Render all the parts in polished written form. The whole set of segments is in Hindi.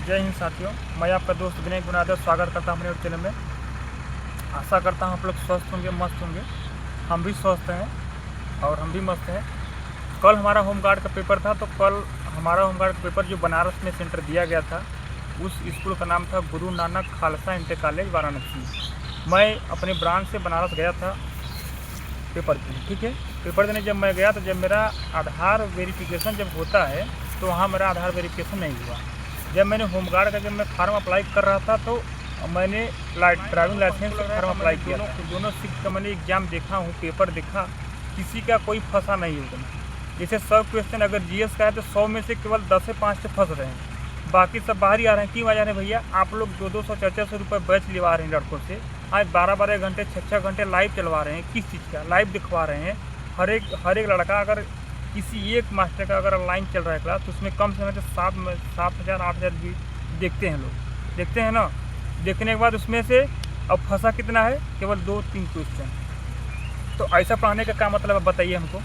जय हिंद साथियों, मैं आपका दोस्त विनय गुनादर स्वागत करता हूँ मेरे चैनल में। आशा करता हूँ आप लोग स्वस्थ होंगे, मस्त होंगे। हम भी स्वस्थ हैं और हम भी मस्त हैं। कल हमारा होमगार्ड का पेपर था, तो कल हमारा होमगार्ड का पेपर जो बनारस में सेंटर दिया गया था, उस स्कूल का नाम था गुरु नानक खालसा इंटर कॉलेज वाराणसी। मैं अपने ब्रांच से बनारस गया था पेपर देने, ठीक है। पेपर देने जब मैं गया तो जब मेरा आधार वेरिफिकेशन जब होता है तो वहाँ मेरा आधार वेरिफिकेशन नहीं हुआ। जब मैंने होमगार्ड का जब मैं फार्म अप्लाई कर रहा था तो मैंने ड्राइविंग लाइसेंस का फार्म अप्लाई किया था। दोनों सीट का मैंने एग्ज़ाम देखा हूँ, पेपर देखा, किसी का कोई फंसा नहीं है उसमें। जैसे 100 क्वेश्चन अगर जीएस का है तो 100 में से केवल 10 से 5 से फंस रहे हैं, बाकी सब बाहर ही आ रहे हैं। क्यों आ जा रहे हैं भैया? आप लोग 200 400 रुपये बैच लिवा रहे हैं लड़कों से। आज 12 घंटे 6 घंटे लाइव चलवा रहे हैं। किस चीज़ का लाइव दिखवा रहे हैं? हर एक लड़का अगर किसी एक मास्टर का अगर ऑनलाइन चल रहा है क्लास, तो उसमें कम से कम 7,000 8,000 भी देखते हैं लोग, देखते हैं ना। देखने के बाद उसमें से अब फंसा कितना है? केवल 2-3 क्वेश्चन। तो ऐसा पढ़ाने का क्या मतलब है बताइए हमको?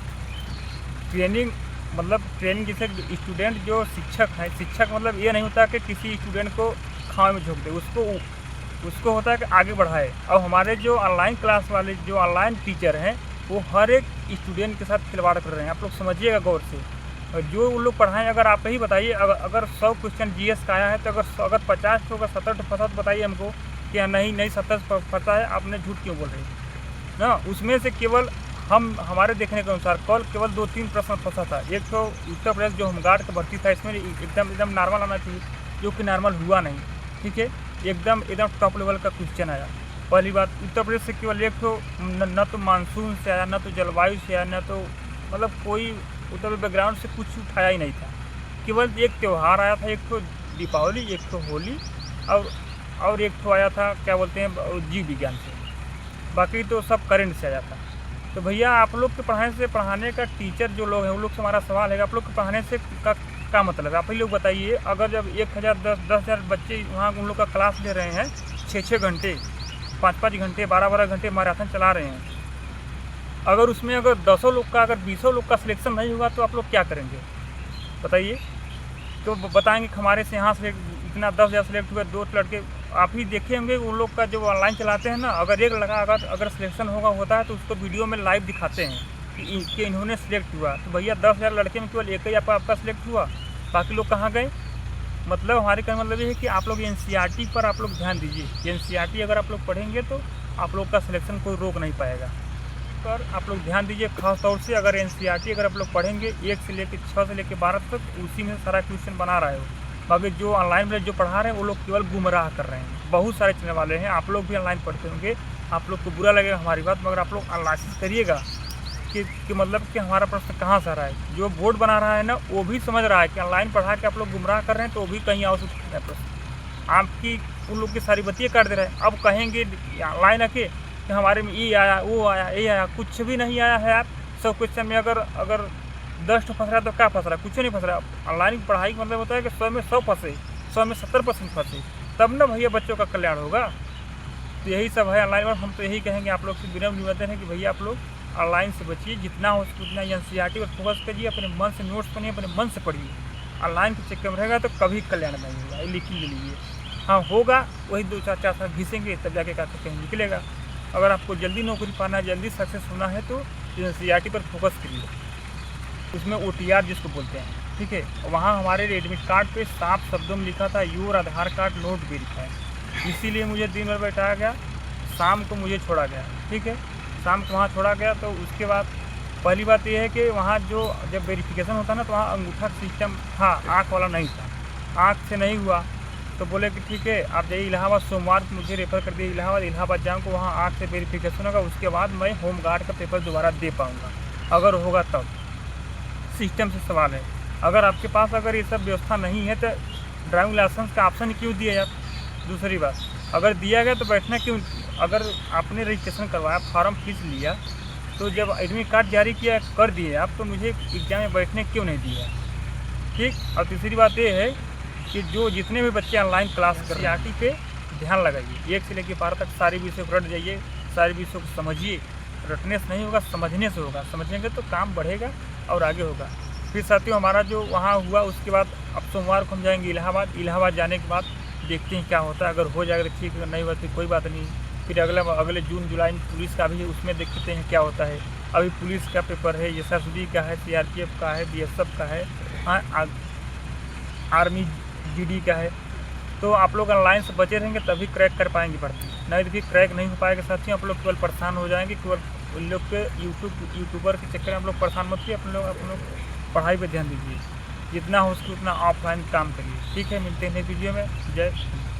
ट्रेनिंग जैसे स्टूडेंट जो शिक्षक है, शिक्षक मतलब ये नहीं होता कि किसी स्टूडेंट को खाओ में झोंक दे, उसको होता है कि आगे बढ़ाए। और हमारे जो ऑनलाइन क्लास वाले जो ऑनलाइन टीचर हैं, वो हर एक स्टूडेंट के साथ खिलवाड़ कर रहे हैं। आप लोग समझिएगा गौर से। और जो वो लोग पढ़ाएं, अगर आप ही बताइए, अगर 100 क्वेश्चन जीएस का आया है तो अगर 50 होगा 70 फंसा, तो बताइए हमको कि नहीं 70 फंसा है, आपने झूठ क्यों बोल रहे हैं ना। उसमें से केवल हमारे देखने के अनुसार कल केवल 2-3 प्रश्न फंसा था। एक तो उत्तर प्रदेश जो होमगार्ड का भर्ती था, इसमें एकदम नॉर्मल आना चाहिए, जो कि नॉर्मल हुआ नहीं, ठीक है। एकदम टॉप लेवल का क्वेश्चन आया। पहली बात, उत्तर प्रदेश से केवल एक तो न तो मानसून से आया, न तो जलवायु से आया, न तो मतलब कोई उत्तर प्रदेश बैकग्राउंड से कुछ उठाया ही नहीं था। केवल एक त्यौहार आया था, एक तो दीपावली, एक तो होली, और एक तो आया था क्या बोलते हैं जीव विज्ञान से। बाकी तो सब करंट से आया था। तो भैया आप लोग के पढ़ाने का टीचर जो लोग हैं, उन लोग से हमारा सवाल है, आप लोग के पढ़ाने से का मतलब है? आप ही लोग बताइए। अगर जब 1000 10,000 बच्चे वहाँ उन लोग का क्लास ले रहे हैं, 6 घंटे 5 घंटे 12 घंटे मैराथन चला रहे हैं, अगर उसमें अगर 10 लोग का अगर 20 लोग का सिलेक्शन नहीं होगा तो आप लोग क्या करेंगे बताइए? तो बताएंगे कि हमारे से यहाँ से इतना 10,000 सिलेक्ट हुए, 2 लड़के। आप ही देखे होंगे उन लोग का जो ऑनलाइन चलाते हैं ना, अगर एक लड़का अगर सिलेक्शन होता है तो उसको वीडियो में लाइव दिखाते हैं कि इन्होंने सिलेक्ट हुआ। तो भैया 10,000 लड़के में केवल एक ही आपका सिलेक्ट हुआ, बाकी लोग कहाँ गए? मतलब हमारे कहने मतलब ये है कि आप लोग एनसीईआरटी पर आप लोग ध्यान दीजिए। एनसीईआरटी अगर आप लोग पढ़ेंगे तो आप लोग का सिलेक्शन कोई रोक नहीं पाएगा। पर आप लोग ध्यान दीजिए, खास तौर से अगर एनसीईआरटी अगर आप लोग पढ़ेंगे 1 से लेकर 6 से लेकर 12 तक, उसी में सारा क्वेश्चन बना रहे हो। बाकी जो ऑनलाइन में जो पढ़ा रहे हैं वो लोग केवल गुमराह कर रहे हैं। बहुत सारे चलने वाले हैं, आप लोग भी ऑनलाइन पढ़ते होंगे, आप लोग को बुरा लगेगा हमारी बात, मगर आप लोग एनालिसिस करिएगा कि मतलब कि हमारा प्रश्न कहाँ से आ रहा है। जो बोर्ड बना रहा है ना, वो भी समझ रहा है कि ऑनलाइन पढ़ा के आप लोग गुमराह कर रहे हैं, तो वो भी कहीं और से पूछ रहे हैं प्रश्न। आपकी उन लोग की सारी बत्तियाँ काट दे रहे हैं। अब कहेंगे ऑनलाइन आके कि हमारे में ये आया, वो आया, ये आया, कुछ भी नहीं आया है यार। 100 क्वेश्चन में अगर 10 फंस रहा है तो क्या फंस रहा है? कुछ नहीं फंस रहा है। ऑनलाइन पढ़ाई का मतलब होता है कि 100 में 100 फंसे, 100 में 70% फंसे, तब ना भैया बच्चों का कल्याण होगा। तो यही सब है ऑनलाइन। और हम तो यही कहेंगे आप लोग से विनम्र निवेदन है कि भैया आप लोग ऑनलाइन से बचिए, जितना हो सके उतना एनसीईआरटी पर फोकस करिए, अपने मन से नोट्स बनिए, अपने मन से पढ़िए। ऑनलाइन के चक्कर में रहेगा तो कभी कल्याण नहीं होगा, ये लिख लीजिए। हाँ होगा, वही 2-4 साल घिसेंगे तब जाके क्या कहीं निकलेगा। अगर आपको जल्दी नौकरी पाना है, जल्दी सक्सेस होना है, तो एनसीईआरटी पर फोकस करिए। उसमें OTR जिसको बोलते हैं, ठीक है। वहाँ हमारे एडमिट कार्ड पे साफ शब्दों में लिखा था your Aadhaar card note verify. इसीलिए मुझे दिन भर बैठाया गया, शाम को मुझे छोड़ा गया, ठीक है। शाम को वहाँ छोड़ा गया तो उसके बाद पहली बात यह है कि वहाँ जो जब वेरिफिकेशन होता ना, तो वहाँ अंगूठा सिस्टम था, आँख वाला नहीं था। आँख से नहीं हुआ तो बोले कि ठीक है आप जाइए इलाहाबाद, सोमवार को मुझे रेफ़र कर दिए इलाहाबाद जाऊँ को, वहाँ आँख से वेरिफिकेशन होगा, उसके बाद मैं होमगार्ड का पेपर दोबारा दे पाऊँगा, अगर होगा तब। सिस्टम से सवाल है। अगर आपके पास अगर ये सब व्यवस्था नहीं है तो ड्राइविंग लाइसेंस का ऑप्शन क्यों दिया यार? दूसरी बात, अगर दिया गया तो बैठना क्यों? अगर आपने रजिस्ट्रेशन करवाया, फॉर्म फीस लिया, तो जब एडमिट कार्ड जारी किया कर दिए आप, तो मुझे एग्जाम में बैठने क्यों नहीं दिया? ठीक। और तीसरी बात ये है कि जो जितने भी बच्चे ऑनलाइन क्लास कर एनसीईआरटी पे ध्यान लगाइए। 1 से लेकर 12 तक सारे विषय को रट जाइए, सारे विषयों को समझिए। रटने से नहीं होगा, समझने से होगा। समझेंगे तो काम बढ़ेगा और आगे होगा। फिर साथियों हमारा जो वहाँ हुआ उसके बाद अब सोमवार को हम जाएंगे इलाहाबाद। इलाहाबाद जाने के बाद देखते हैं क्या होता है, अगर हो जाएगा तो ठीक, अगर नहीं हुआ तो कोई बात नहीं। फिर अगले जून जुलाई में पुलिस का भी है, उसमें देखते हैं क्या होता है। अभी पुलिस का पेपर है, SSB का है, CRPF का है, BSF का है, हाँ आर्मी GD का है। तो आप लोग ऑनलाइन से बचे रहेंगे तभी क्रैक कर पाएंगे भर्ती, नहीं तो फिर क्रैक नहीं हो पाएगा साथियों। आप लोग केवल परेशान हो जाएंगे, केवल उन लोग के यूट्यूबर के चक्कर में आप लोग परेशान मत होइए। अपन लोग पढ़ाई पे ध्यान दीजिए, जितना हो सके उतना ऑफलाइन काम करिए। ठीक है, मिलते हैं नई वीडियो में। जय हिंद।